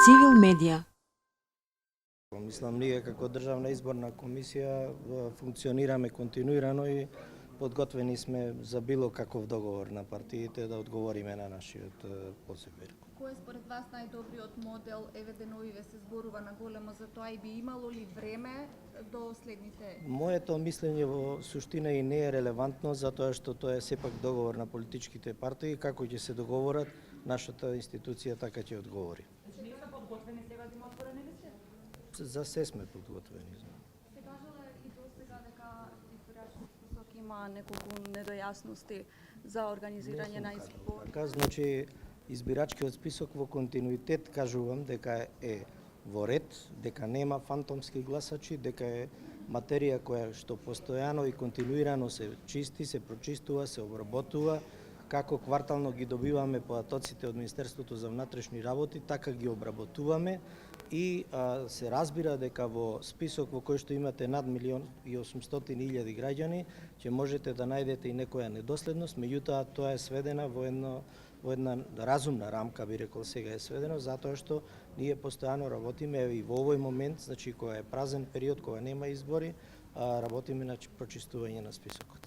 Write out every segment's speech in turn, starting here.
Цивил медија. Мислам, ние како Државна изборна комисија функционираме континуирано и подготвени сме за било каков договор на партиите да одговориме на нашиот позив. Кој е според вас најдобриот модел? Еве деновиве се зборува на големо за тоа и би имало ли време до следните? Моето мислење во суштина и не е релевантно затоа што тоа е сепак договор на политичките партии, како ќе се договорат, нашата институција така ќе одговори. Не се подготвени сега да има отворени листи? За се сме подготвени. Се кажала и до сега дека избирачки список има неколку недојасности за организирање на избори. Така, значи, избирачкиот список во континуитет кажувам дека е во ред, дека нема фантомски гласачи, дека е материја која што постојано и континуирано се чисти, се прочистува, се обработува, како квартално ги добиваме податоците од Министерството за внатрешни работи, така ги обработуваме и се разбира дека во список во кој што имате над 1.800.000 граѓани, ќе можете да најдете и некоја недоследност, меѓутоа тоа е сведена во една разумна рамка, би рекол сега е сведено, затоа што ние постојано работиме и во овој момент, значи кога е празен период, кога нема избори, работиме на прочистување на списокот.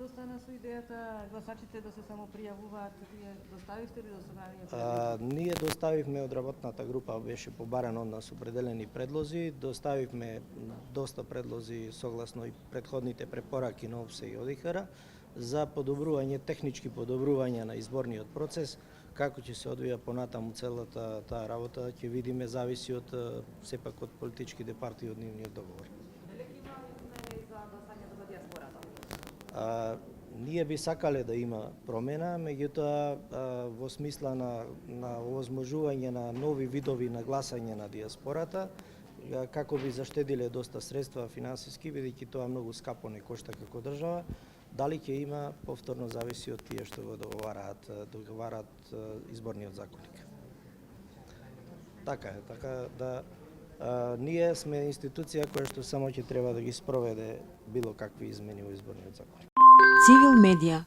Што стана со идејата гласачите да се само пријавуваат? Вие доставивте ли до сега? Ние доставивме од работната група, беше побарано од нас определени предлози, доставивме доста предлози согласно и претходните препораки на ОВСЕ и ОДИХР за подобрување, технички подобрување на изборниот процес. Како ќе се одвија понатаму целата таа работа, ќе видиме, зависи од сепак од политичките партии, од нивниот договор. Дали има измени за гласањето за диаспората? Ние би сакале да има промена, меѓутоа во смисла на овозможување на нови видови на гласање на диаспората, како би заштедиле доста средства финансиски, бидејќи тоа многу скапо не кошта како држава, дали ќе има повторно зависи од тие што го договараат изборниот законник. Така е, така да ние сме институција која што само ќе треба да ги спроведе било какви измени во изборниот законник. Цивил медија.